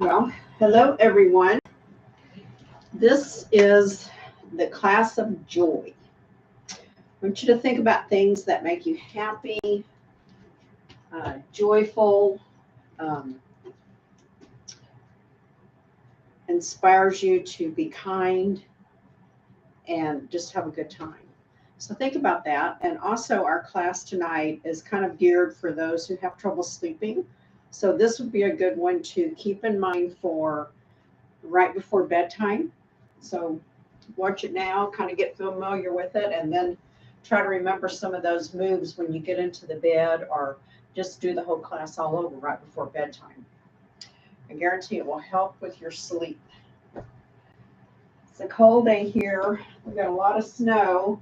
Well, hello everyone. This is the class of joy. I want you to think about things that make you happy, joyful, um, inspires you to be kind and just have a good time. So think about that. And also our class tonight is kind of geared for those who have trouble sleeping. So this would be a good one to keep in mind for right before bedtime. So watch it now, kind of get familiar with it, and then try to remember some of those moves when you get into the bed, or just do the whole class all over right before bedtime. I guarantee it will help with your sleep. It's a cold day here. We've got a lot of snow.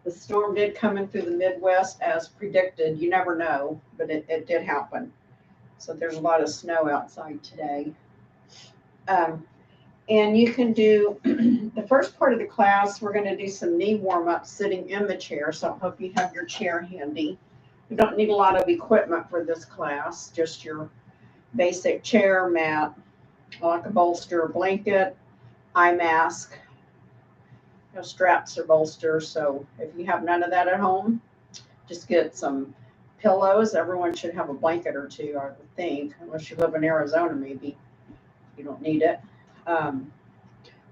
The storm did come in through the Midwest as predicted. You never know, but it did happen. So there's a lot of snow outside today. And you can do the first part of the class, we're going to do some knee warm-ups sitting in the chair. So I hope you have your chair handy. You don't need a lot of equipment for this class, just your basic chair, mat, like a bolster, a blanket, eye mask, straps or bolsters. So if you have none of that at home, just get some pillows. Everyone should have a blanket or two, I would think, unless you live in Arizona, maybe. You don't need it. And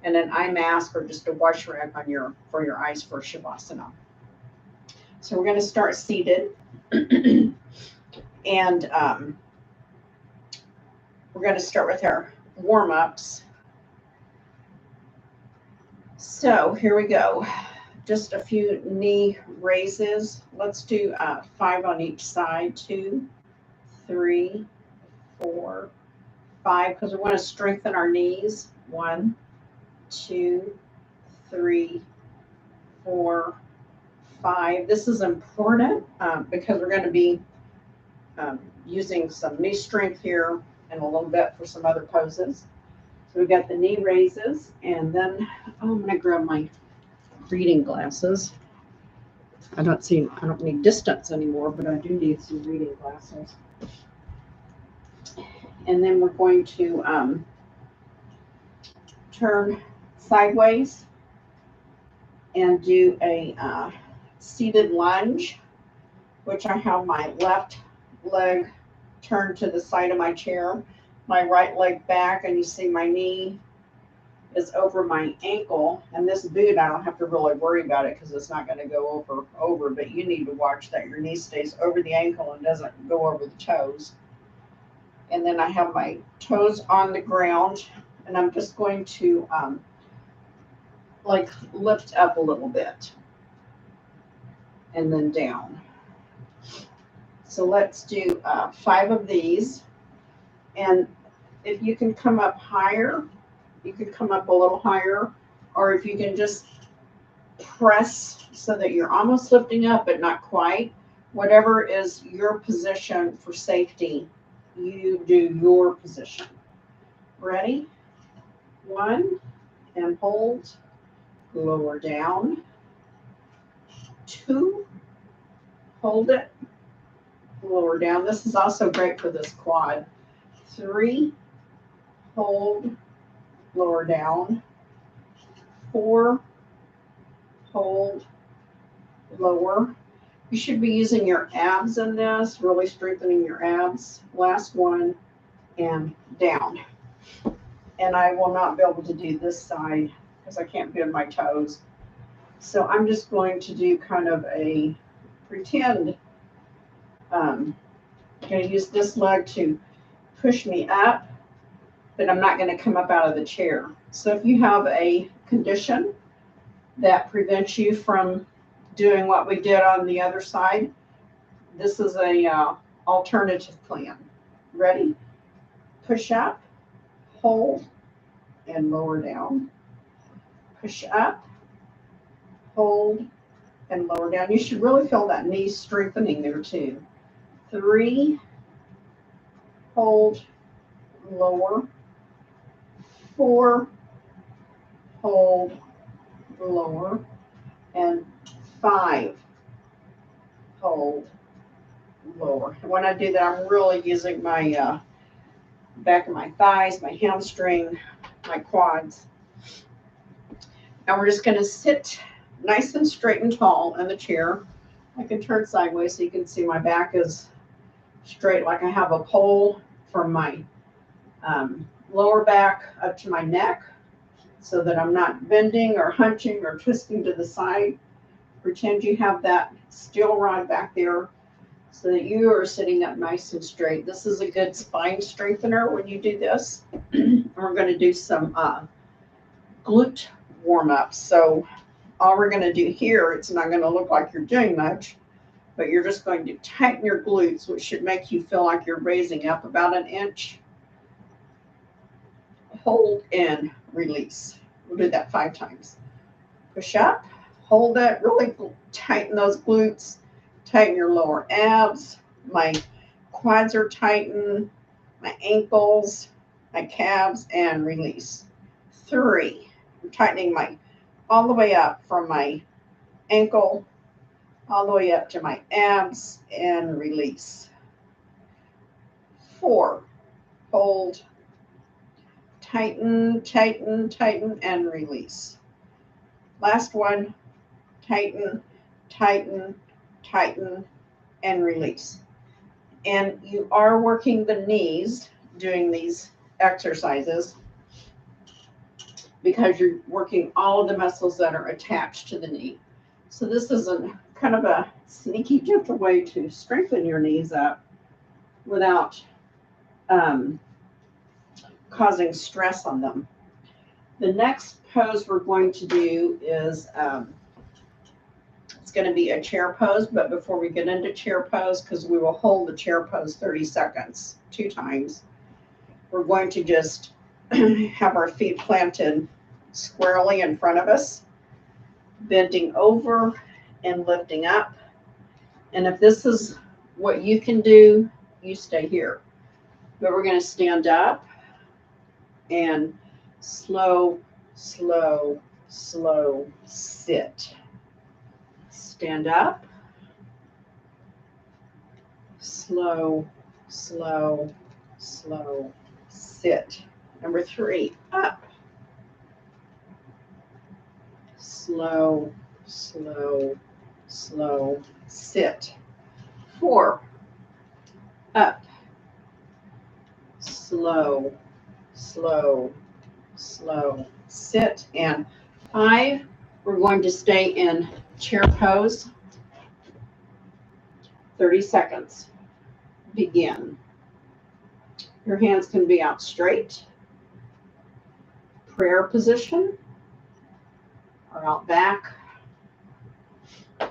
an eye mask or just a wash rag on for your eyes for Shavasana. So we're going to start seated, and we're going to start with our warm-ups. So here we go. Just a few knee raises. Let's do 5 on each side. 2, 3, 4, 5, because we want to strengthen our knees. 1, 2, 3, 4, 5. This is important because we're going to be using some knee strength here and a little bit for some other poses. So we've got the knee raises, and then I'm going to grab my reading glasses. I don't need distance anymore, but I do need some reading glasses. And then we're going to turn sideways and do a seated lunge, which I have my left leg turned to the side of my chair, my right leg back, and you see my knee is over my ankle. And this boot, I don't have to really worry about it because it's not going to go over, but you need to watch that your knee stays over the ankle and doesn't go over the toes. And then I have my toes on the ground, and I'm just going to like lift up a little bit and then down. So let's do 5 of these. And if you can come up higher, you could come up a little higher, or if you can just press so that you're almost lifting up but not quite. Whatever is your position for safety, you do your position. Ready? 1, and hold, lower down. 2, hold it, lower down. This is also great for this quad. 3, hold, lower down. 4, hold, lower. You should be using your abs in this, really strengthening your abs. Last one, and down. And I will not be able to do this side because I can't bend my toes. So I'm just going to do kind of a pretend. I'm going to use this leg to push me up, but I'm not going to come up out of the chair. So if you have a condition that prevents you from doing what we did on the other side, this is a alternative plan. Ready? Push up, hold, and lower down. Push up, hold, and lower down. You should really feel that knee strengthening there too. 3, hold, lower. 4, hold, lower. And 5, hold, lower. And when I do that, I'm really using my back of my thighs, my hamstring, my quads. And we're just going to sit nice and straight and tall in the chair. I can turn sideways so you can see my back is straight, like I have a pole from my lower back up to my neck, so that I'm not bending or hunching or twisting to the side. Pretend you have that steel rod back there so that you are sitting up nice and straight. This is a good spine strengthener when you do this. We're going to do some glute warm-ups. So all we're going to do here, it's not going to look like you're doing much, but you're just going to tighten your glutes, which should make you feel like you're raising up about an inch. Hold and release. We'll do that 5 times. Push up, hold it, really tighten those glutes, tighten your lower abs. My quads are tightened, my ankles, my calves, and release. 3, I'm tightening my all the way up from my ankle all the way up to my abs and release. 4, hold, tighten, tighten, tighten, and release. Last one, tighten, tighten, tighten, and release. And you are working the knees doing these exercises because you're working all of the muscles that are attached to the knee. So this is kind of a sneaky, gentle way to strengthen your knees up without causing stress on them. The next pose we're going to do is it's going to be a chair pose, but before we get into chair pose, because we will hold the chair pose 30 seconds, 2 times, we're going to just have our feet planted squarely in front of us, bending over and lifting up. And if this is what you can do, you stay here. But we're going to stand up and slow, slow, slow sit. Stand up. Slow, slow, slow sit. Number 3, up. Slow, slow, slow sit. 4, up. Slow, slow, slow sit. And 5, we're going to stay in chair pose 30 seconds. Begin. Your hands can be out straight, prayer position, or out back.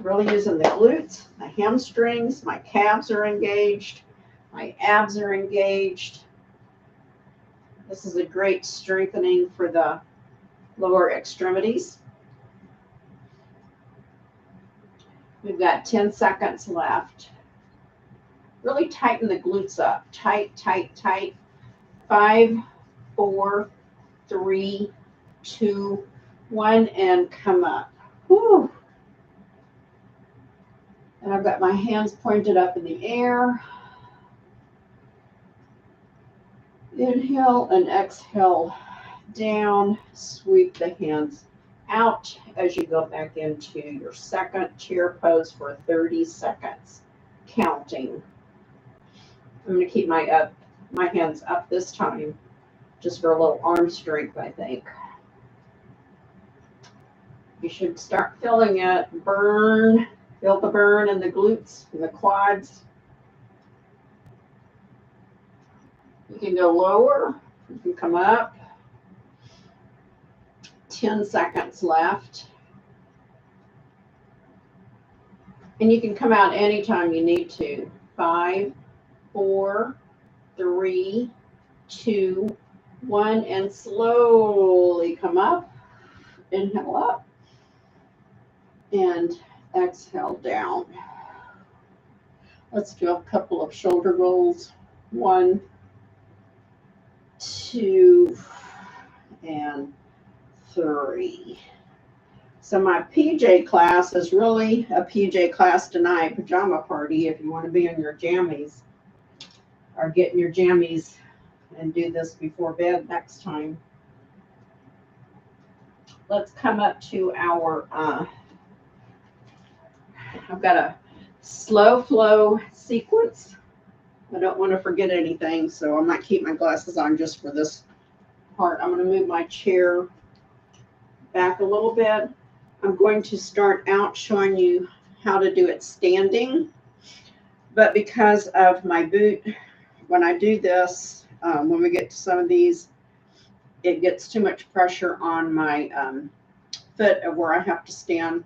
Really using the glutes, my hamstrings, my calves are engaged, my abs are engaged. This is a great strengthening for the lower extremities. We've got 10 seconds left. Really tighten the glutes up. Tight, tight, tight. 5, 4, 3, 2, 1, and come up. Whew. And I've got my hands pointed up in the air. Inhale and exhale down. Sweep the hands out as you go back into your second chair pose for 30 seconds. Counting. I'm going to keep my hands up this time, just for a little arm strength, I think. You should start feeling it. Burn. Feel the burn in the glutes and the quads. You can go lower. You can come up. 10 seconds left. And you can come out anytime you need to. 5, 4, 3, 2, 1, and slowly come up. Inhale up. And exhale down. Let's do a couple of shoulder rolls. 1, 2, and 3. So my PJ class is really a PJ class tonight, pajama party, if you want to be in your jammies or getting your jammies and do this before bed next time. Let's come up to our, I've got a slow flow sequence. I don't want to forget anything, so I might keep my glasses on just for this part. I'm going to move my chair back a little bit. I'm going to start out showing you how to do it standing, but because of my boot, when I do this, when we get to some of these, it gets too much pressure on my foot of where I have to stand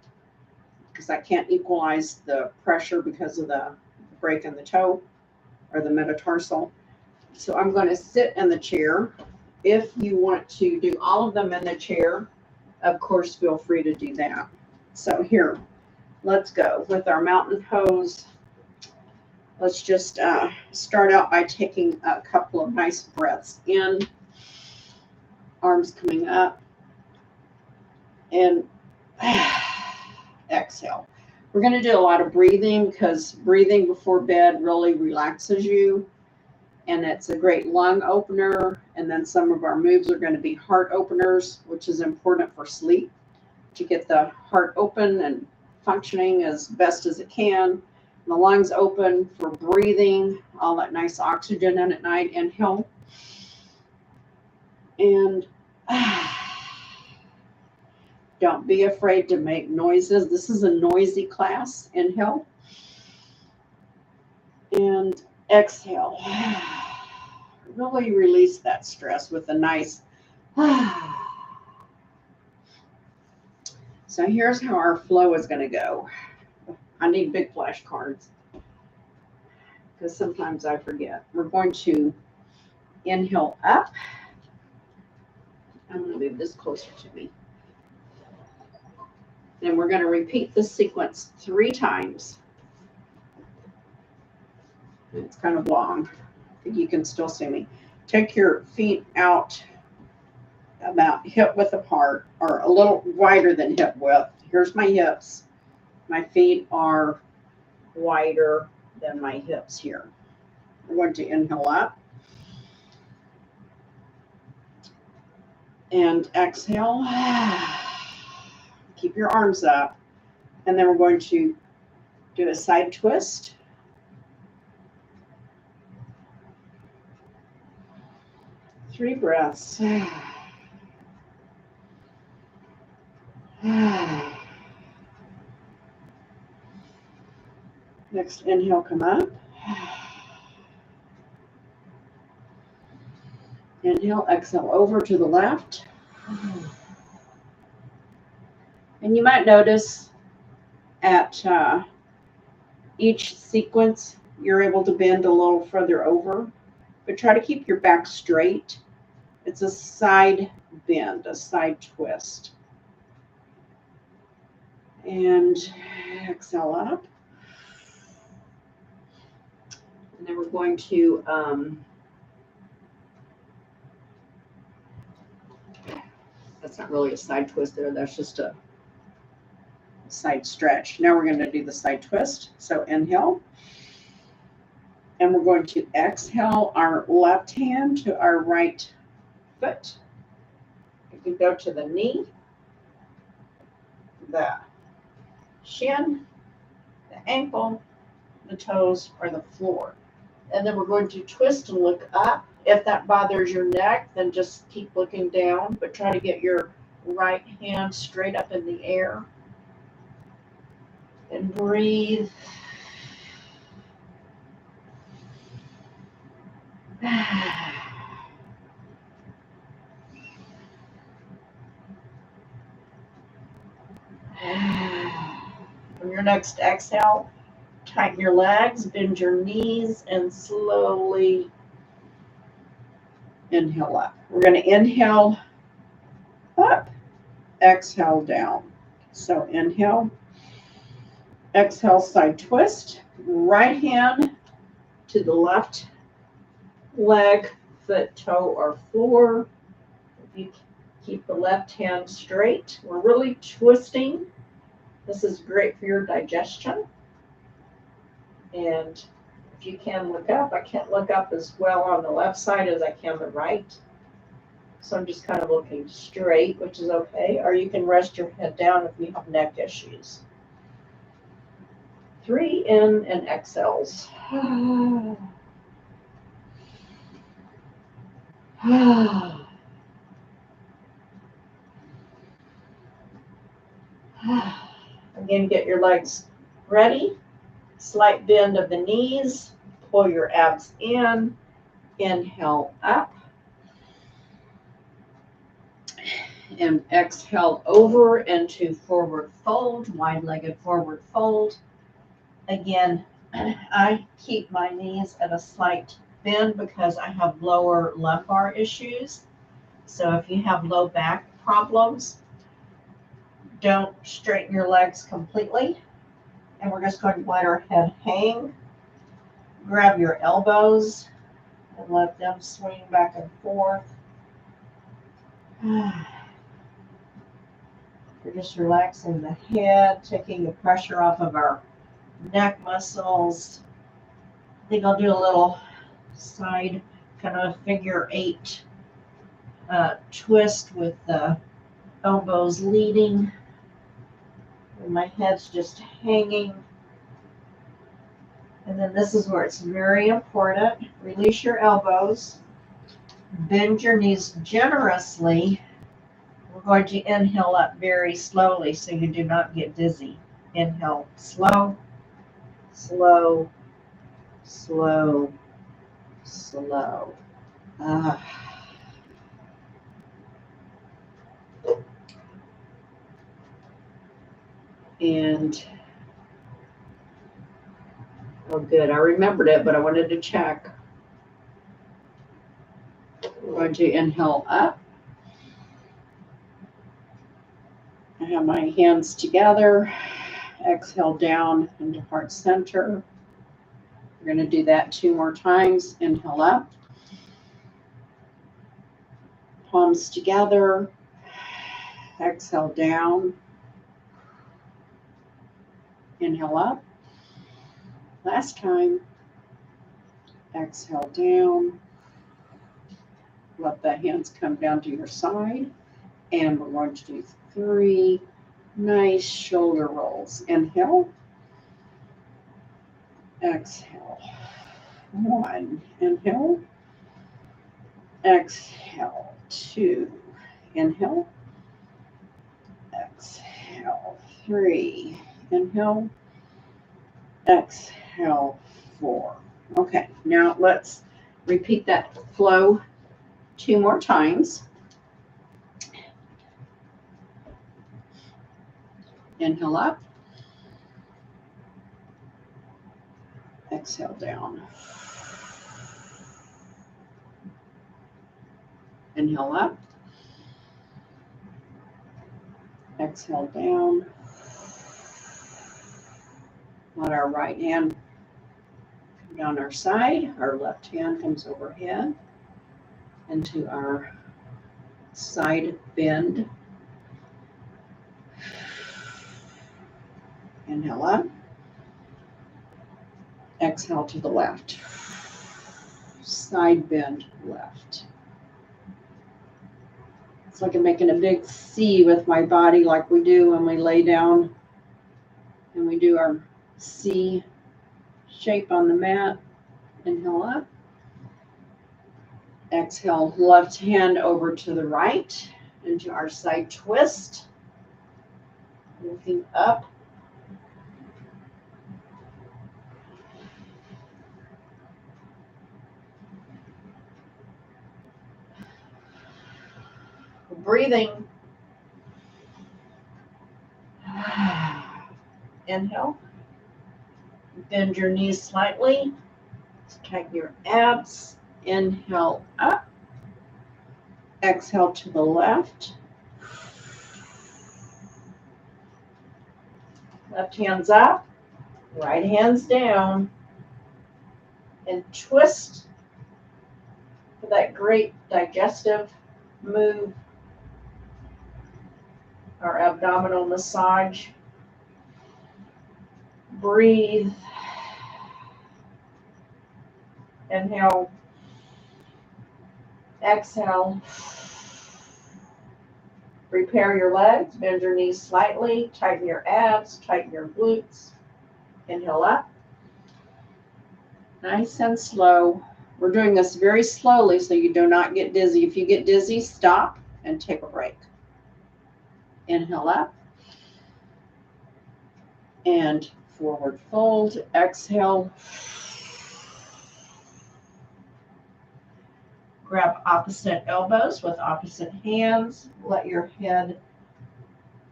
because I can't equalize the pressure because of the break in the toe or the metatarsal. So I'm going to sit in the chair. If you want to do all of them in the chair, of course, feel free to do that. So here, let's go with our mountain pose. Let's just start out by taking a couple of nice breaths in, arms coming up, and exhale. We're going to do a lot of breathing because breathing before bed really relaxes you, and it's a great lung opener. And then some of our moves are going to be heart openers, which is important for sleep, to get the heart open and functioning as best as it can. The lungs open for breathing, all that nice oxygen in at night. Inhale. And don't be afraid to make noises. This is a noisy class. Inhale. And exhale. Really release that stress with a nice. So here's how our flow is going to go. I need big flashcards because sometimes I forget. We're going to inhale up. I'm going to move this closer to me. And we're going to repeat this sequence 3 times. It's kind of long. I think you can still see me. Take your feet out about hip width apart, or a little wider than hip width. Here's my hips. My feet are wider than my hips here. We're going to inhale up and exhale. Keep your arms up. And then we're going to do a side twist. Three breaths. Next inhale, come up. Inhale, exhale over to the left. And you might notice at each sequence, you're able to bend a little further over, but try to keep your back straight. It's a side bend, a side twist. And exhale up. And then we're going to that's not really a side twist there, that's just a side stretch. Now we're going to do the side twist. So inhale. And we're going to exhale our left hand to our right foot. You can go to the knee, the shin, the ankle, the toes, or the floor. And then we're going to twist and look up. If that bothers your neck, then just keep looking down, but try to get your right hand straight up in the air. And breathe. On your next exhale, tighten your legs, bend your knees, and slowly inhale up. We're going to inhale up, exhale down. So inhale, exhale, side twist, right hand to the left leg, foot, toe, or floor. If you keep the left hand straight, we're really twisting. This is great for your digestion. And If you can look up, I can't look up as well on the left side as I can the right. So I'm just kind of looking straight, which is okay. Or you can rest your head down if you have neck issues. 3 in and exhales. Again, get your legs ready. Slight bend of the knees. Pull your abs in. Inhale up. And exhale over into forward fold, wide-legged forward fold. Again, I keep my knees at a slight bend because I have lower lumbar issues. So if you have low back problems, don't straighten your legs completely. And we're just going to let our head hang. Grab your elbows and let them swing back and forth. We're just relaxing the head, taking the pressure off of our neck muscles. I think I'll do a little side kind of figure 8 twist with the elbows leading. And my head's just hanging. And then this is where it's very important. Release your elbows. Bend your knees generously. We're going to inhale up very slowly so you do not get dizzy. Inhale slow, slow, slow, slow. And, oh good, I remembered it, but I wanted to check. We're going to inhale up. I have my hands together. Exhale down into heart center. We're going to do that 2 more times. Inhale up. Palms together. Exhale down. Inhale up. Last time. Exhale down. Let the hands come down to your side. And we're going to do 3 nice shoulder rolls. Inhale. Exhale. 1. Inhale. Exhale. 2. Inhale. Exhale. 3. Inhale. Exhale. 4. Okay, now let's repeat that flow 2 more times. Inhale up. Exhale down. Inhale up. Exhale down. Let our right hand come down our side. Our left hand comes overhead into our side bend. Inhale up. Exhale to the left. Side bend left. It's like I'm making a big C with my body like we do when we lay down and we do our C shape on the mat. Inhale up. Exhale, left hand over to the right into our side twist. Looking up. Breathing. Inhale. Bend your knees slightly. Tighten your abs. Inhale up. Exhale to the left. Left hand's up. Right hand's down. And twist for that great digestive move. Our abdominal massage. Breathe. Inhale. Exhale. Prepare your legs. Bend your knees slightly. Tighten your abs. Tighten your glutes. Inhale up. Nice and slow. We're doing this very slowly so you do not get dizzy. If you get dizzy, stop and take a break. Inhale up. And forward fold. Exhale. Grab opposite elbows with opposite hands. Let your head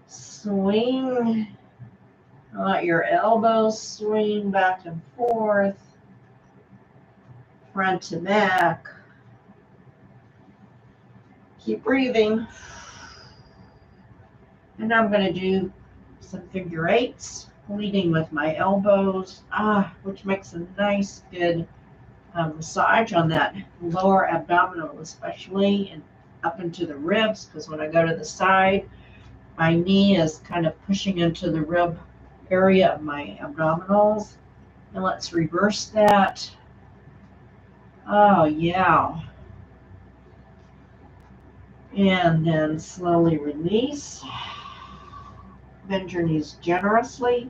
swing. Let your elbows swing back and forth. Front to back. Keep breathing. And I'm going to do some figure eights, leading with my elbows, which makes a nice, good massage on that lower abdominal, especially, and up into the ribs, because when I go to the side, my knee is kind of pushing into the rib area of my abdominals. And let's reverse that. Oh, yeah. And then slowly release. Bend your knees generously.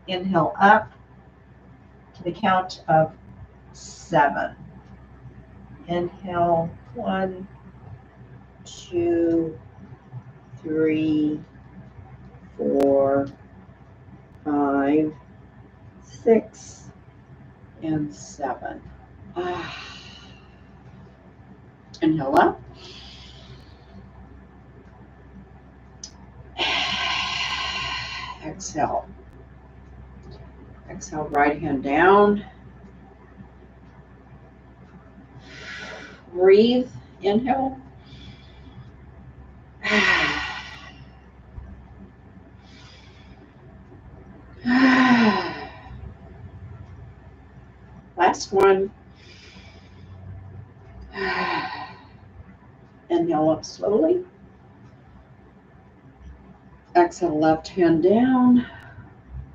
Inhale up to the count of 7. Inhale, 1, 2, 3, 4, 5, 6, and 7. Inhale up. Exhale. Exhale, right hand down. Breathe. Inhale. Last one. Inhale up slowly. Exhale, left hand down.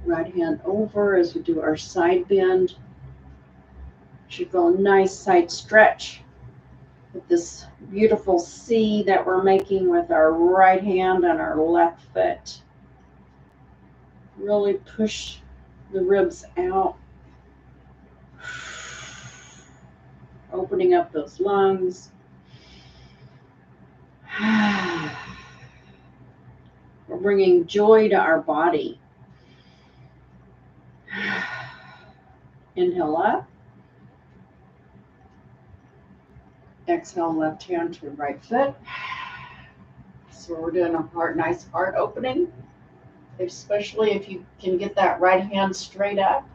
Right hand over as we do our side bend. Should feel a nice side stretch with this beautiful C that we're making with our right hand and our left foot. Really push the ribs out. Opening up those lungs. We're bringing joy to our body. Inhale up. Exhale, left hand to right foot. So we're doing a nice heart opening, especially if you can get that right hand straight up.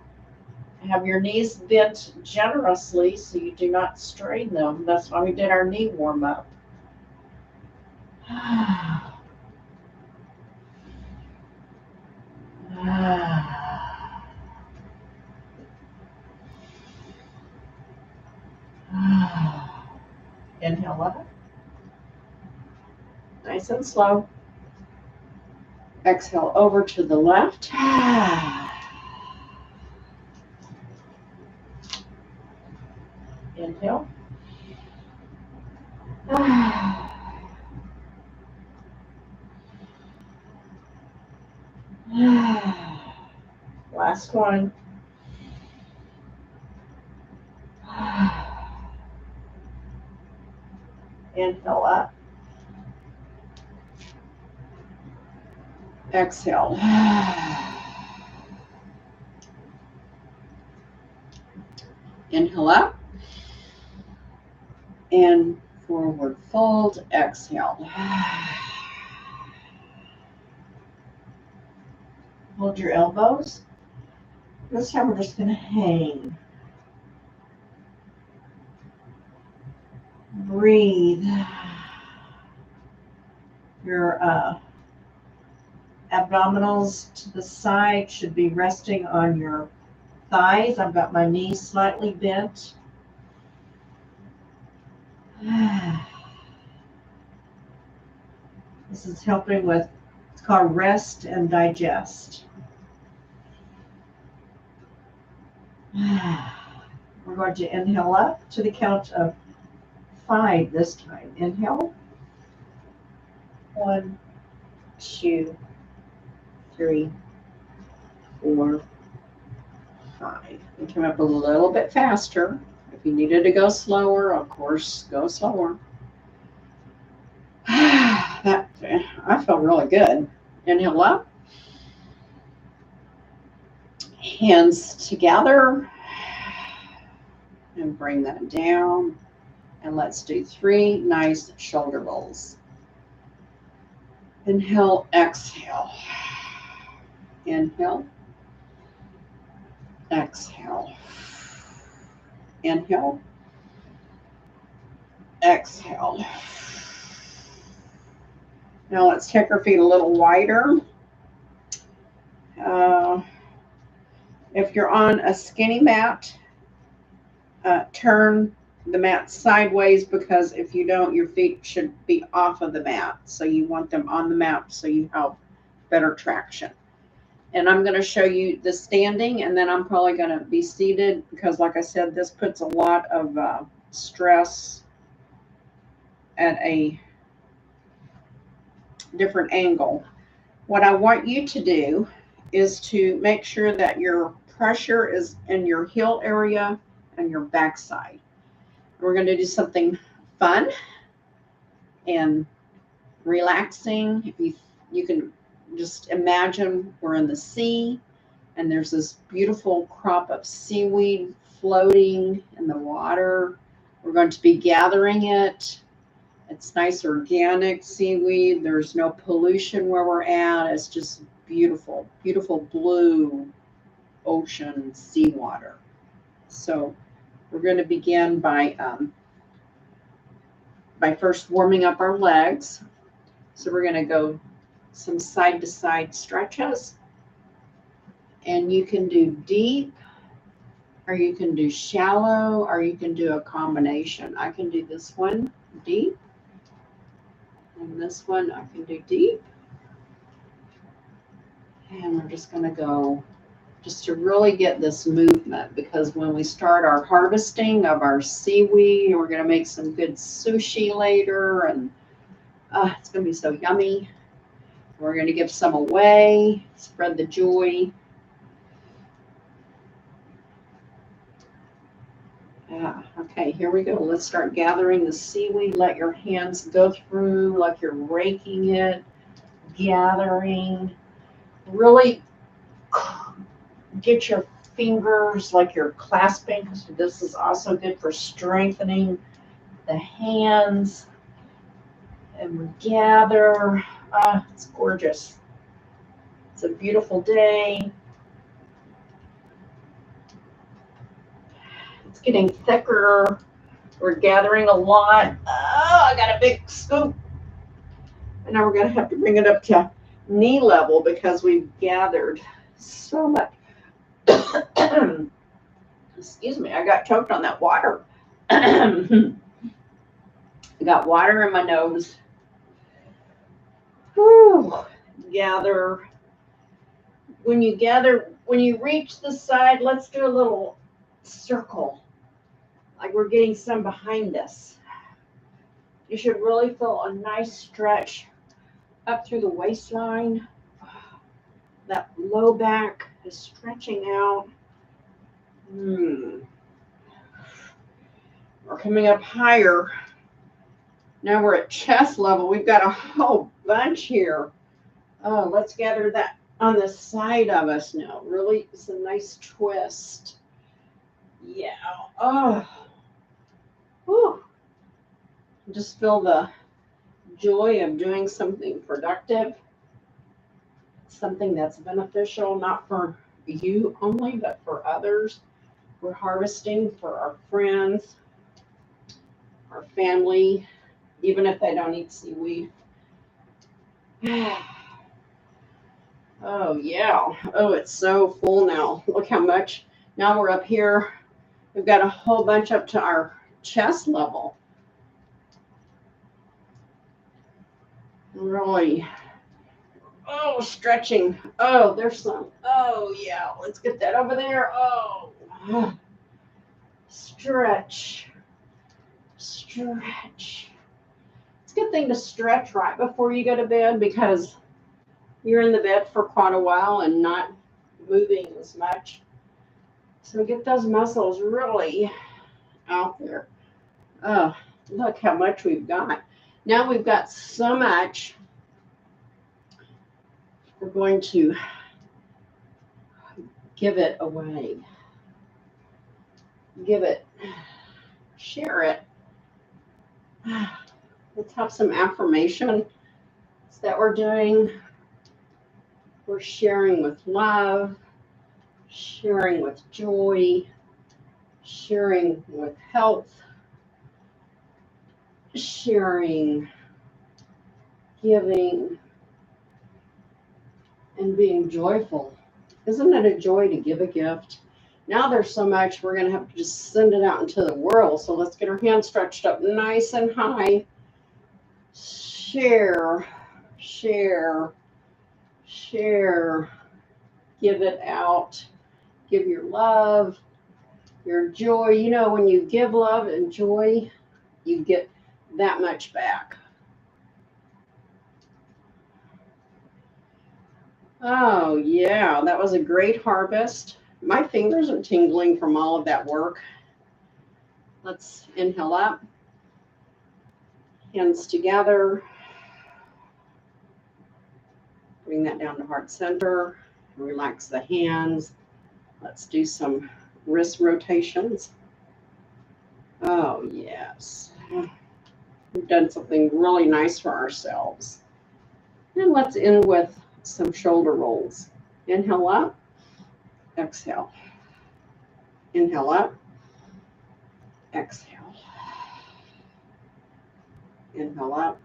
Have your knees bent generously so you do not strain them. That's why we did our knee warm up. Inhale up. Nice and slow. Exhale over to the left. Inhale. Last one. Inhale up. Exhale. Inhale up. And forward fold. Exhale. Hold your elbows. This time we're just going to hang. Breathe. Your abdominals to the side should be resting on your thighs. I've got my knees slightly bent. This is helping with, it's called rest and digest. We're going to inhale up to the count of 5 this time. Inhale. 1, 2, 3, 4, 5. And come up a little bit faster. If you needed to go slower, of course, go slower. I feel really good. Inhale up. Hands together. And bring that down. And let's do 3 nice shoulder rolls. Inhale, exhale. Inhale. Exhale. Inhale. Exhale. Now let's take our feet a little wider. If you're on a skinny mat, turn the mat sideways, because if you don't, your feet should be off of the mat. So you want them on the mat so you have better traction. And I'm going to show you the standing, and then I'm probably going to be seated because, like I said, this puts a lot of stress at a different angle. What I want you to do is to make sure that your pressure is in your heel area and your backside. We're going to do something fun and relaxing. You can just imagine we're in the sea and there's this beautiful crop of seaweed floating in the water. We're going to be gathering it. It's nice organic seaweed. There's no pollution where we're at. It's just beautiful, beautiful blue ocean seawater. So we're going to begin by first warming up our legs. So we're going to go some side-to-side stretches. And you can do deep, or you can do shallow, or you can do a combination. I can do this one deep. And this one I can do deep. And we're just going to go just to really get this movement, because when we start our harvesting of our seaweed, we're going to make some good sushi later, and it's going to be so yummy. We're going to give some away, spread the joy. Okay, here we go. Let's start gathering the seaweed. Let your hands go through like you're raking it, gathering. Really get your fingers like you're clasping. So this is also good for strengthening the hands. And we gather. It's gorgeous. It's a beautiful day. It's getting thicker. We're gathering a lot. Oh, I got a big scoop. And now we're going to have to bring it up to knee level because we've gathered so much. Excuse me, I got choked on that water. I got water in my nose. Whew. Gather. When you reach the side, let's do a little circle, like we're getting some behind us. You should really feel a nice stretch up through the waistline. That low back is stretching out. We're coming up higher. Now we're at chest level. We've got a whole bunch here. Oh, let's gather that on the side of us now. Really, it's a nice twist. Yeah. Oh. Whew. Just feel the joy of doing something productive, something that's beneficial, not for you only, but for others. We're harvesting for our friends, our family, even if they don't eat seaweed. Oh, yeah. Oh, it's so full now. Look how much. Now we're up here. We've got a whole bunch up to our chest level. Really. Oh, stretching. Oh, there's some. Oh, yeah. Let's get that over there. Oh. Stretch. Stretch. It's a good thing to stretch right before you go to bed because you're in the bed for quite a while and not moving as much. So get those muscles really out there. Oh, look how much we've got. Now we've got so much. We're going to give it away. Give it. Share it. Let's have some affirmation that we're doing. We're sharing with love, sharing with joy, sharing with health, sharing, giving, and being joyful. Isn't it a joy to give a gift? Now there's so much, we're going to have to just send it out into the world. So let's get our hands stretched up nice and high. Share, share, share. Give it out. Give your love, your joy. You know, when you give love and joy, you get that much back. Oh, yeah, that was a great harvest. My fingers are tingling from all of that work. Let's inhale up. Hands together. Bring that down to heart center. Relax the hands. Let's do some wrist rotations. Oh, yes. We've done something really nice for ourselves. And let's end with some shoulder rolls. Inhale up. Exhale. Inhale up. Exhale. Inhale up.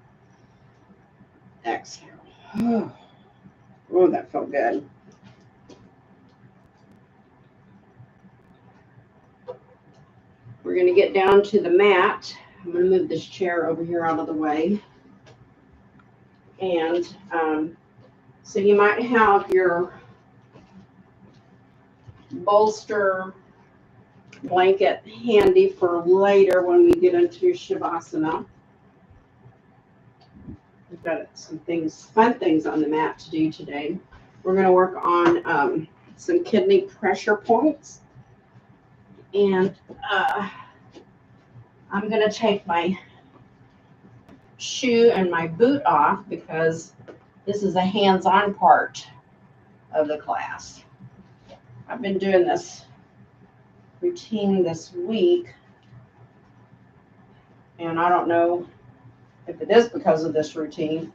Exhale. Oh, that felt good. We're going to get down to the mat. I'm going to move this chair over here out of the way. And so you might have your bolster blanket handy for later when we get into Shavasana. We've got some things, fun things on the mat to do today. We're going to work on some kidney pressure points. And I'm going to take my shoe and my boot off because this is a hands-on part of the class. I've been doing this routine this week, and I don't know if it is because of this routine,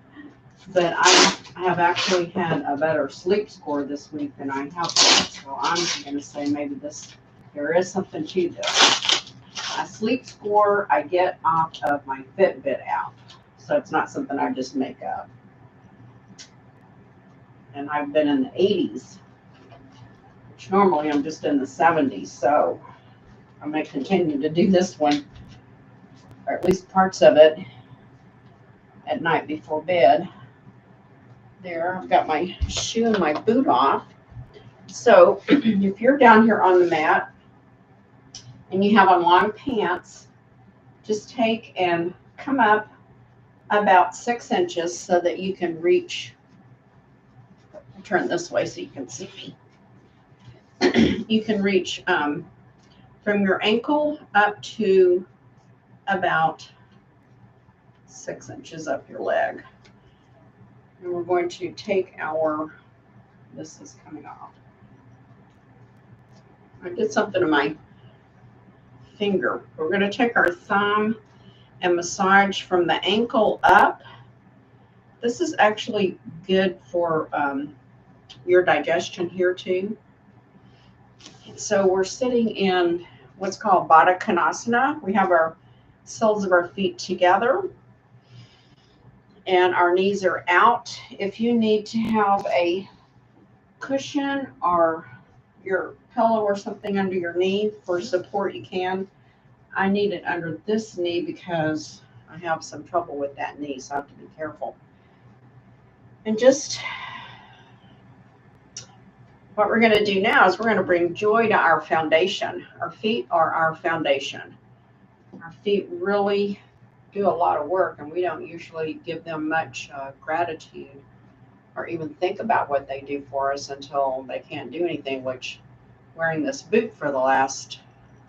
but I have actually had a better sleep score this week than I have. So I'm going to say maybe there is something to this. My sleep score I get off of my Fitbit app, so it's not something I just make up. And I've been in the 80s, which normally I'm just in the 70s, so I'm going to continue to do this one, or at least parts of it, at night before bed. There, I've got my shoe and my boot off. So if you're down here on the mat and you have on long pants, just take and come up about 6 inches so that you can reach. I'll turn this way so you can see me. You can reach from your ankle up to about 6 inches up your leg. And we're going to take this is coming off. I did something to my finger. We're going to take our thumb and massage from the ankle up. This is actually good for your digestion here too. So we're sitting in what's called Baddha Konasana. We have our soles of our feet together and our knees are out. If you need to have a cushion or your pillow or something under your knee for support, you can. I need it under this knee because I have some trouble with that knee, so I have to be careful. And just What we're going to do now is we're going to bring joy to our foundation. Our feet are our foundation. Our feet really do a lot of work, and we don't usually give them much gratitude or even think about what they do for us until they can't do anything, which wearing this boot for the last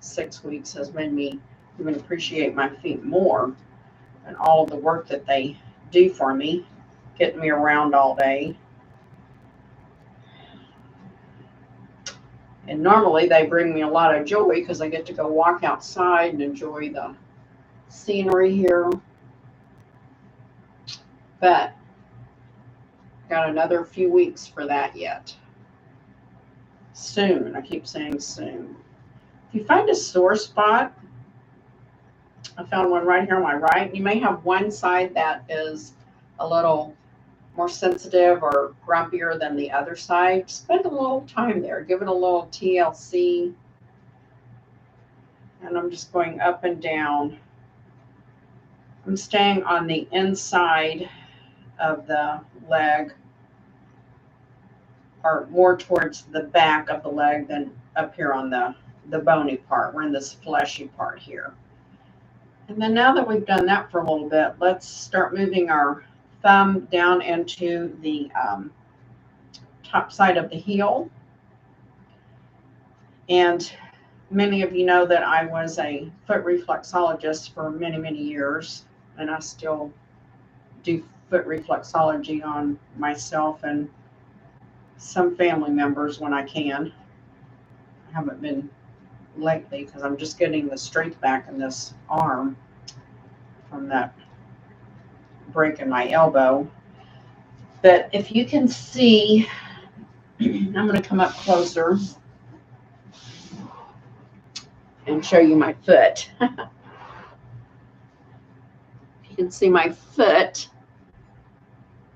6 weeks has made me even appreciate my feet more and all of the work that they do for me, getting me around all day. And normally they bring me a lot of joy because I get to go walk outside and enjoy the scenery here. But got another few weeks for that yet. Soon. I keep saying soon. If you find a sore spot, I found one right here on my right. You may have one side that is a little more sensitive or grumpier than the other side. Spend a little time there. Give it a little TLC. And I'm just going up and down. I'm staying on the inside of the leg, or more towards the back of the leg than up here on the bony part. We're in this fleshy part here. And then now that we've done that for a little bit, let's start moving our thumb down into the top side of the heel. And many of you know that I was a foot reflexologist for many, many years, and I still do foot reflexology on myself and some family members when I can. I haven't been lately because I'm just getting the strength back in this arm from that break in my elbow. But if you can see, I'm going to come up closer and show you my foot. You can see my foot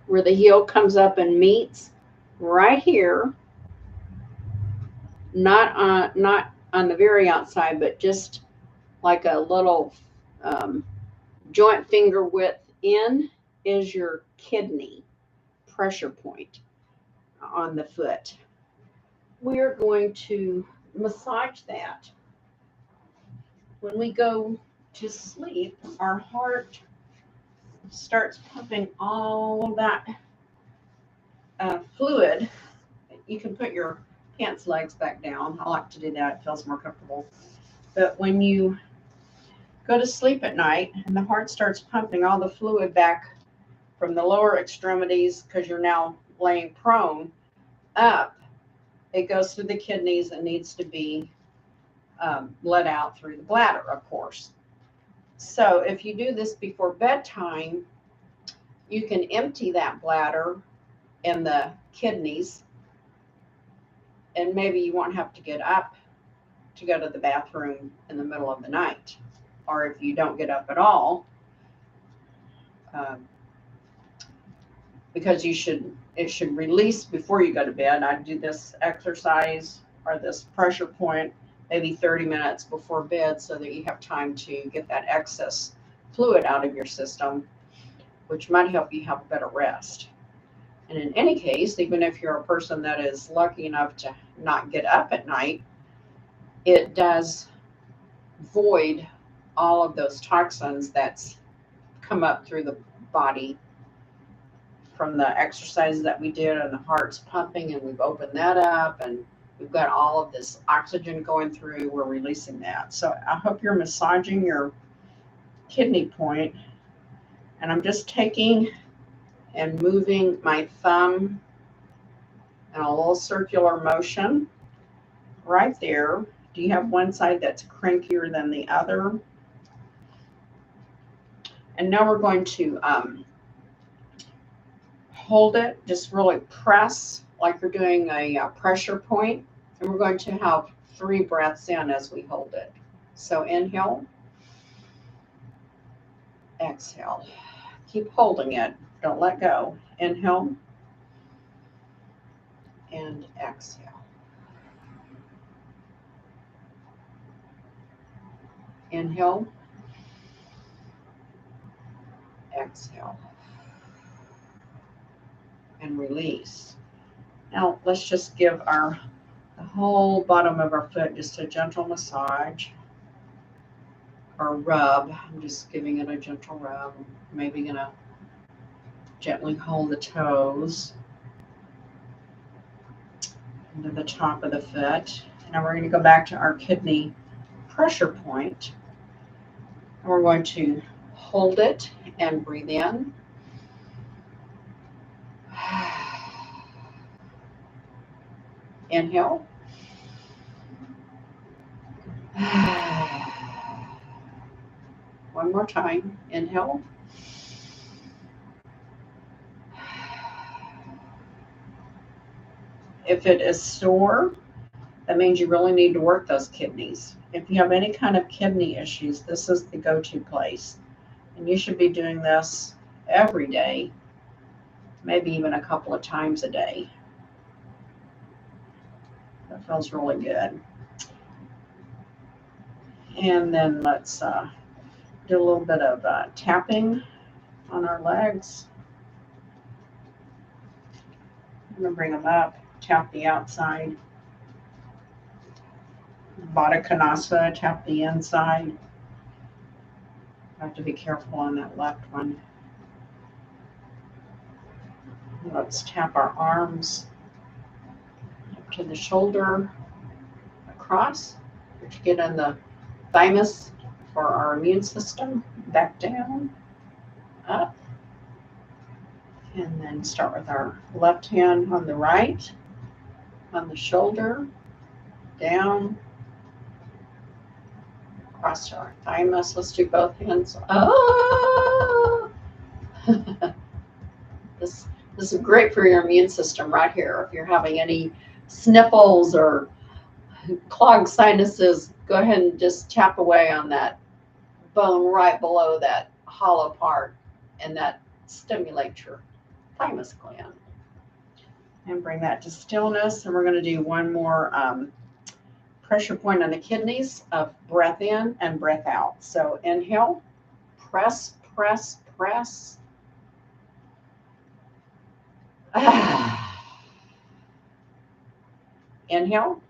where the heel comes up and meets right here, not on the very outside, but just like a little joint finger width in is your kidney pressure point on the foot. We're going to massage that. When we go to sleep, our heart starts pumping all of that fluid. You can put your pants legs back down. I like to do that. It feels more comfortable. But when you go to sleep at night and the heart starts pumping all the fluid back from the lower extremities, because you're now laying prone, up, it goes through the kidneys and needs to be let out through the bladder, of course. So if you do this before bedtime, you can empty that bladder and the kidneys, and maybe you won't have to get up to go to the bathroom in the middle of the night. Or if you don't get up at all, because it should release before you go to bed. I do this exercise or this pressure point maybe 30 minutes before bed so that you have time to get that excess fluid out of your system, which might help you have better rest. And in any case, even if you're a person that is lucky enough to not get up at night, it does void all of those toxins that's come up through the body from the exercises that we did, and the heart's pumping and we've opened that up and we've got all of this oxygen going through. We're releasing that. So I hope you're massaging your kidney point. And I'm just taking and moving my thumb in a little circular motion right there. Do you have one side that's crankier than the other? And now we're going to hold it, just really press like you're doing a pressure point. And we're going to have 3 breaths in as we hold it. So inhale, exhale. Keep holding it. Don't let go. Inhale and exhale. Inhale, exhale, and release. Now let's just give the whole bottom of our foot just a gentle massage or rub. I'm just giving it a gentle rub. Maybe gonna gently hold the toes into the top of the foot. Now we're going to go back to our kidney pressure point. And we're going to hold it and breathe in. Inhale. One more time. Inhale. If it is sore, that means you really need to work those kidneys. If you have any kind of kidney issues, this is the go-to place. And you should be doing this every day, maybe even a couple of times a day. That feels really good. And then let's do a little bit of tapping on our legs. I'm going to bring them up, tap the outside. Baddha Konasana, tap the inside. I have to be careful on that left one. Let's tap our arms up to the shoulder, across, which get in the thymus for our immune system. Back down, up. And then start with our left hand on the right, on the shoulder, down, across our thymus. Let's do both hands. Ah! This is great for your immune system right here. If you're having any sniffles or clogged sinuses, go ahead and just tap away on that bone right below that hollow part, and that stimulates your thymus gland. And bring that to stillness. And we're going to do one more pressure point on the kidneys of breath in and breath out. So inhale, press, press, press. Inhale.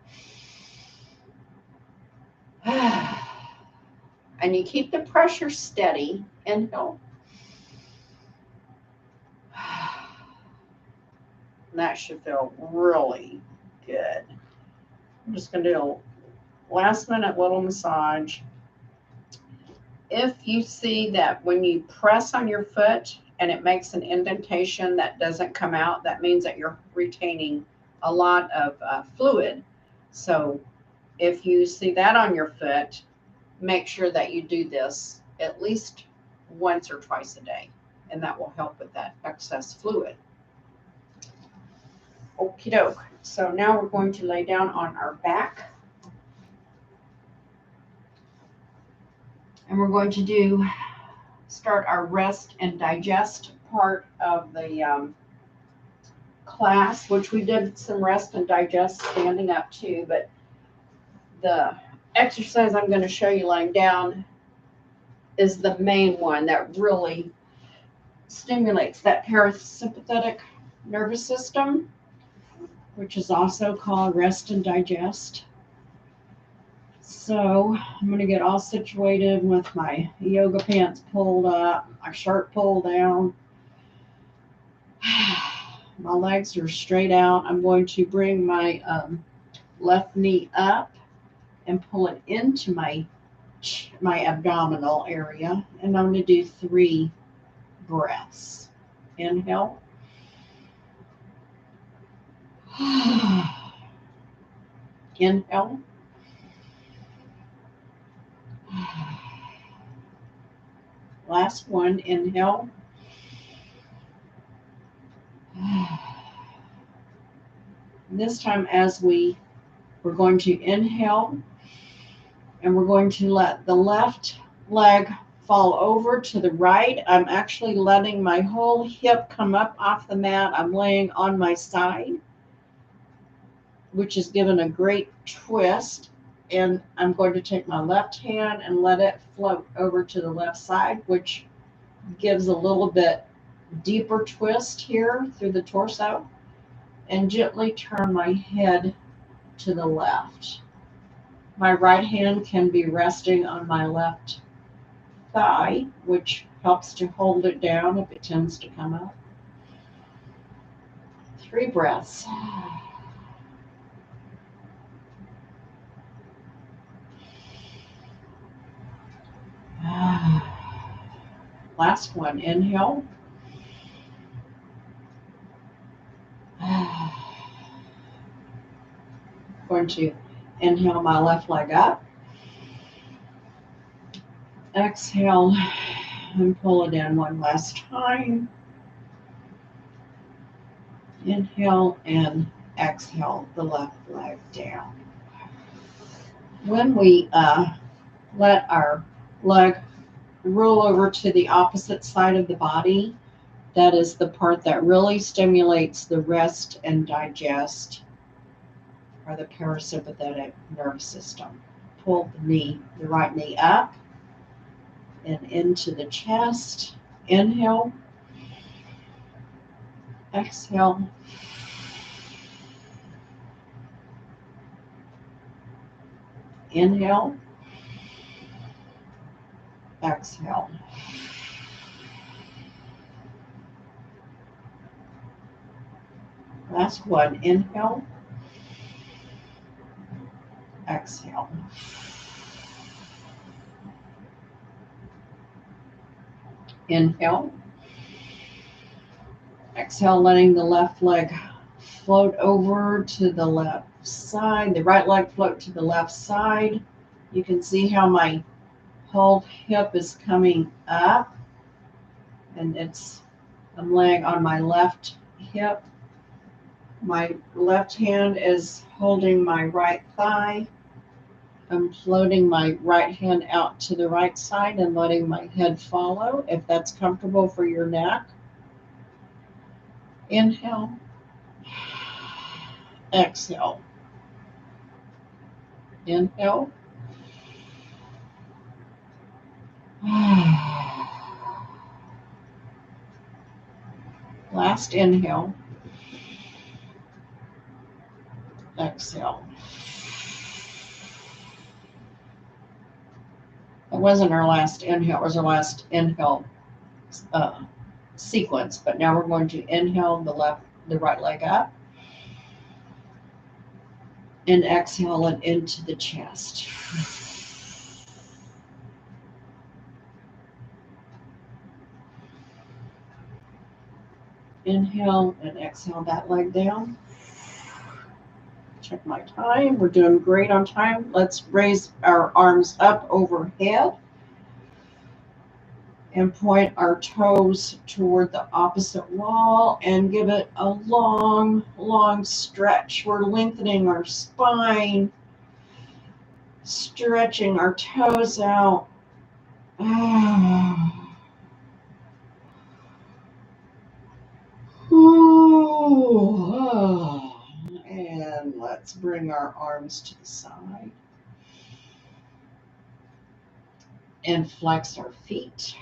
And you keep the pressure steady. Inhale. And that should feel really good. I'm just going to do a last minute little massage. If you see that when you press on your foot and it makes an indentation that doesn't come out, that means that you're retaining a lot of fluid. So if you see that on your foot, make sure that you do this at least once or twice a day, and that will help with that excess fluid. Okie doke. So now we're going to lay down on our back. And we're going to start our rest and digest part of the class, which we did some rest and digest standing up too, but the exercise I'm going to show you lying down is the main one that really stimulates that parasympathetic nervous system, which is also called rest and digest. So I'm going to get all situated with my yoga pants pulled up, my shirt pulled down. My legs are straight out. I'm going to bring my left knee up and pull it into my abdominal area. And I'm going to do 3 breaths. Inhale. Inhale. Last one, inhale. This time we're going to inhale, and we're going to let the left leg fall over to the right. I'm actually letting my whole hip come up off the mat. I'm laying on my side, which is given a great twist. And I'm going to take my left hand and let it float over to the left side, which gives a little bit deeper twist here through the torso. and gently turn my head to the left. My right hand can be resting on my left thigh, which helps to hold it down if it tends to come up. 3 breaths. Last one, inhale. Going to inhale my left leg up. Exhale and pull it in one last time. Inhale and exhale the left leg down. When we let our leg roll over to the opposite side of the body, that is the part that really stimulates the rest and digest, or the parasympathetic nervous system. Pull the right knee up and into the chest. Inhale. Exhale. Inhale. Exhale. Last one. Inhale. Exhale. Inhale. Exhale, letting the left leg float over to the left side. The right leg float to the left side. You can see how my whole hip is coming up, and I'm laying on my left hip. My left hand is holding my right thigh. I'm floating my right hand out to the right side and letting my head follow, if that's comfortable for your neck. Inhale. Exhale. Inhale. Last inhale. Exhale. It wasn't our last inhale, it was our last inhale sequence, but now we're going to inhale the right leg up and exhale it into the chest. Inhale and exhale that leg down. Check my time. We're doing great on time. Let's raise our arms up overhead and point our toes toward the opposite wall and give it a long, long stretch. We're lengthening our spine, stretching our toes out. And let's bring our arms to the side and flex our feet.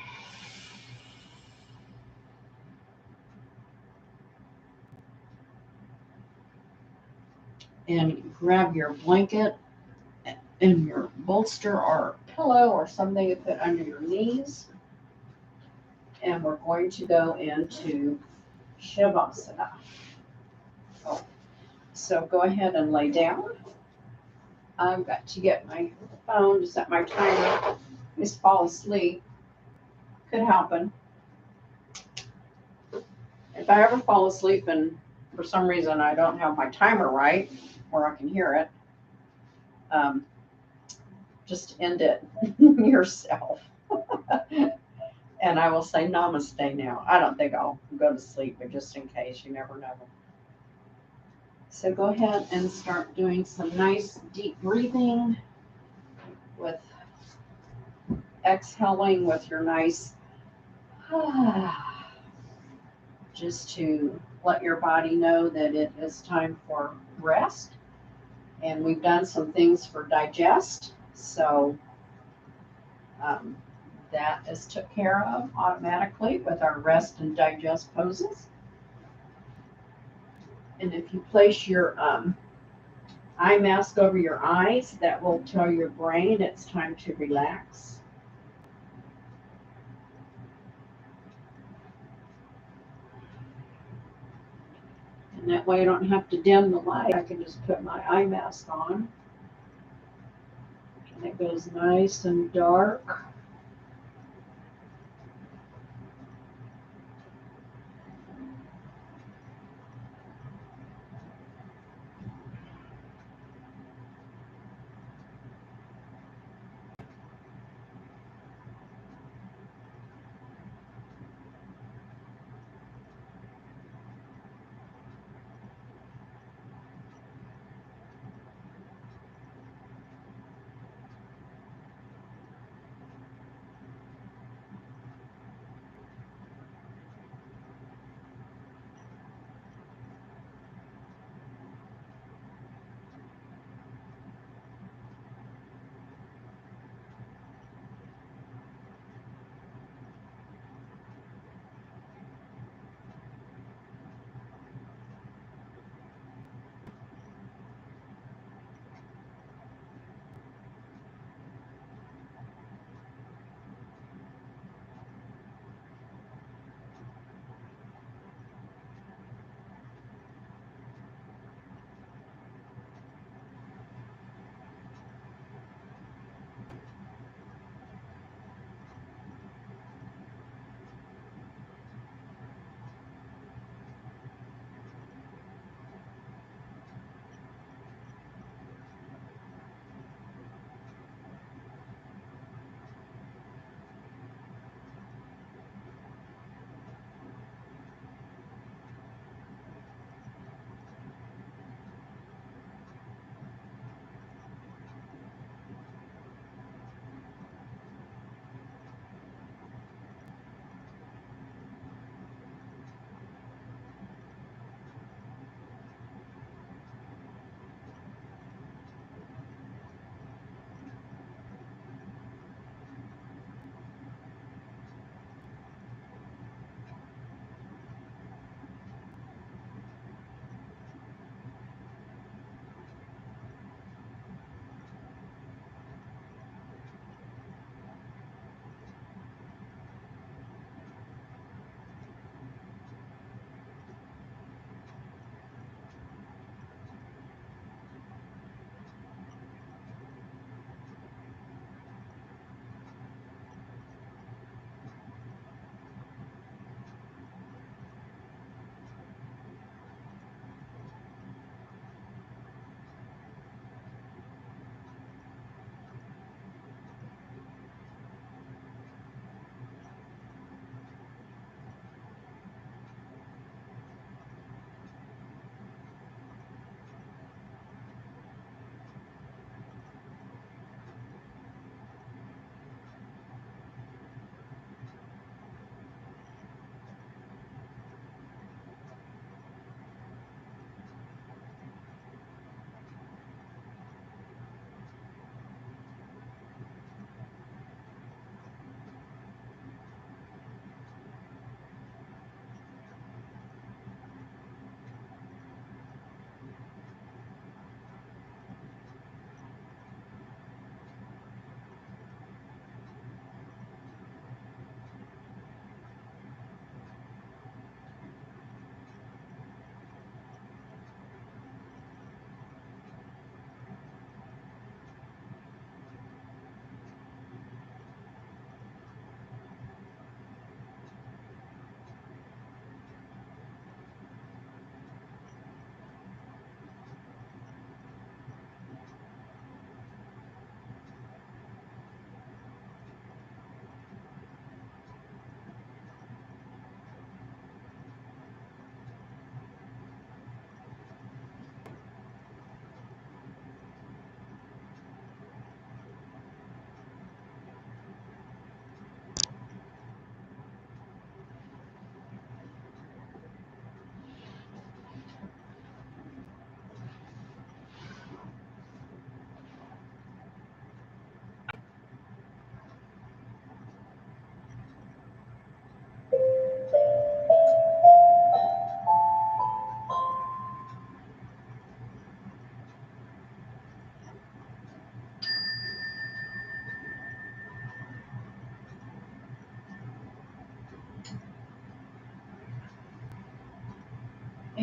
And grab your blanket and your bolster or pillow or something to put under your knees. And we're going to go into Shavasana. So go ahead and lay down. I've got to get my phone to set my timer. Just fall asleep. Could happen. If I ever fall asleep and for some reason I don't have my timer right, or I can hear it, just end it yourself. And I will say namaste now. I don't think I'll go to sleep, but just in case, you never know. So go ahead and start doing some nice deep breathing with exhaling with your nice, just to let your body know that it is time for rest. And we've done some things for digest, so that is took care of automatically with our rest and digest poses. And if you place your eye mask over your eyes, that will tell your brain it's time to relax. And that way I don't have to dim the light. I can just put my eye mask on. And it goes nice and dark.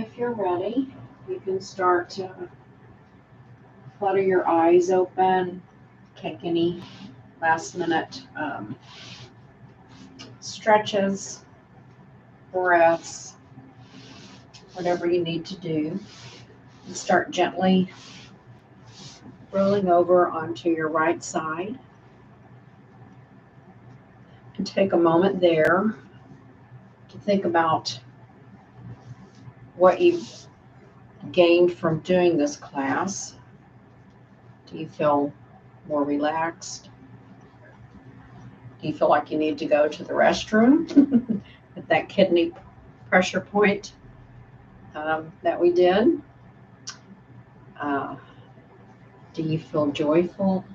if you're ready, you can start to flutter your eyes open, take any last minute stretches, breaths, whatever you need to do. And start gently rolling over onto your right side. And take a moment there to think about what you've gained from doing this class. Do you feel more relaxed? Do you feel like you need to go to the restroom at that kidney pressure point that we did? Do you feel joyful?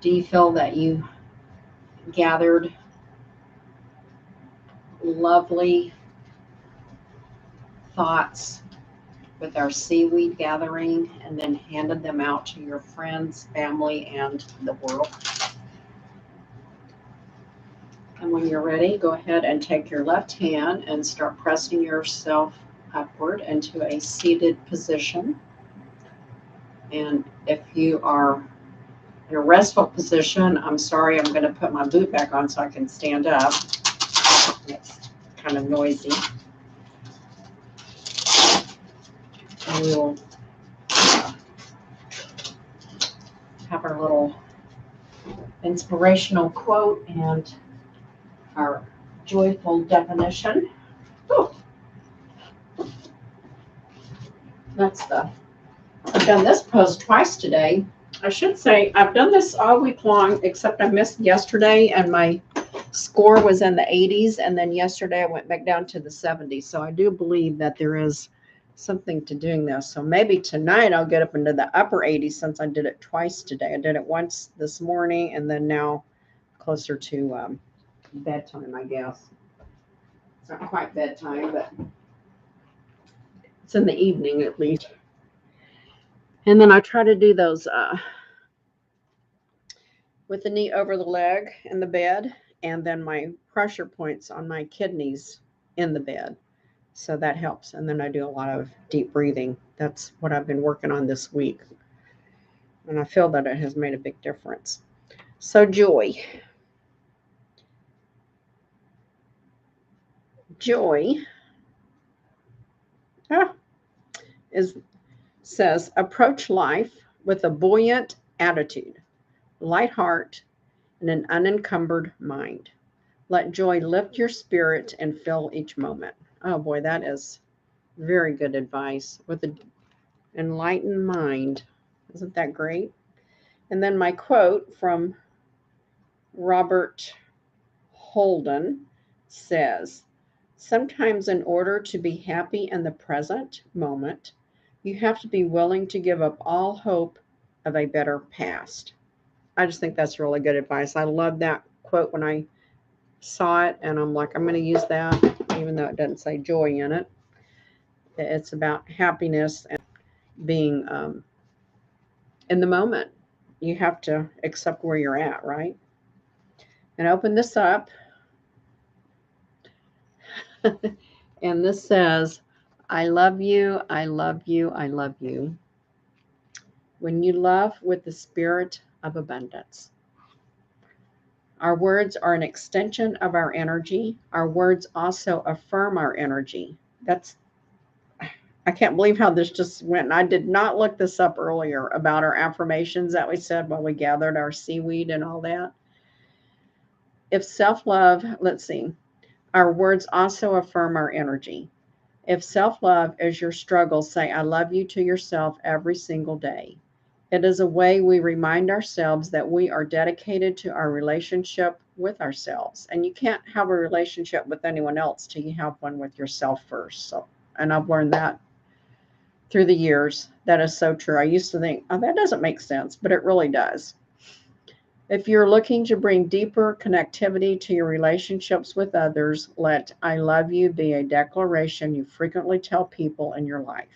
Do you feel that you gathered lovely thoughts with our seaweed gathering and then handed them out to your friends, family, and the world? And when you're ready, go ahead and take your left hand and start pressing yourself upward into a seated position. And if you are in a restful position, I'm sorry, I'm going to put my boot back on so I can stand up. It's kind of noisy. And we'll have our little inspirational quote and our joyful definition. Ooh. I've done this pose twice today. I should say I've done this all week long, except I missed yesterday and my score was in the 80s. And then yesterday I went back down to the 70s. So I do believe that there is something to doing this. So maybe tonight I'll get up into the upper 80s since I did it twice today. I did it once this morning and then now closer to bedtime, I guess. It's not quite bedtime, but it's in the evening at least. And then I try to do those with the knee over the leg in the bed, and then my pressure points on my kidneys in the bed. So that helps. And then I do a lot of deep breathing. That's what I've been working on this week. And I feel that it has made a big difference. So joy. Joy says, approach life with a buoyant attitude, light heart, and an unencumbered mind. Let joy lift your spirit and fill each moment. Oh boy, that is very good advice. With an enlightened mind. Isn't that great? And then my quote from Robert Holden says, sometimes in order to be happy in the present moment, you have to be willing to give up all hope of a better past. I just think that's really good advice. I love that quote when I saw it, and I'm like, I'm going to use that, even though it doesn't say joy in it. It's about happiness and being in the moment. You have to accept where you're at, right? And open this up. And this says, I love you, I love you, I love you. When you love with the spirit of abundance. Our words are an extension of our energy. Our words also affirm our energy. I can't believe how this just went. And I did not look this up earlier about our affirmations that we said while we gathered our seaweed and all that. If self-love, let's see, our words also affirm our energy. If self-love is your struggle, say, I love you to yourself every single day. It is a way we remind ourselves that we are dedicated to our relationship with ourselves. And you can't have a relationship with anyone else till you have one with yourself first. So, and I've learned that through the years. That is so true. I used to think, oh, that doesn't make sense, but it really does. If you're looking to bring deeper connectivity to your relationships with others, let I love you be a declaration you frequently tell people in your life.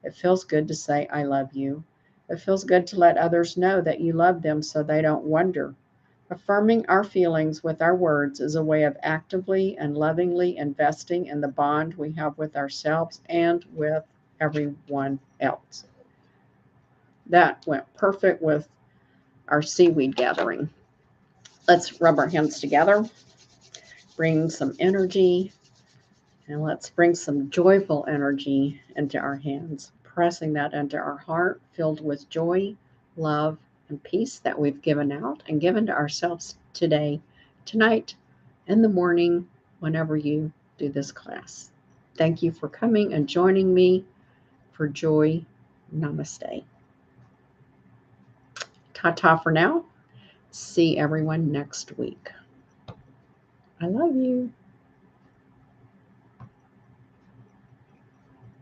It feels good to say I love you. It feels good to let others know that you love them so they don't wonder Affirming our feelings with our words is a way of actively and lovingly investing in the bond we have with ourselves and with everyone else. That went perfect with our seaweed gathering. Let's rub our hands together, bring some energy, and let's bring some joyful energy into our hands, pressing that into our heart, filled with joy, love, and peace that we've given out and given to ourselves today, tonight, in the morning, whenever you do this class. Thank you for coming and joining me for Joy. Namaste. Ta-ta for now. See everyone next week. I love you.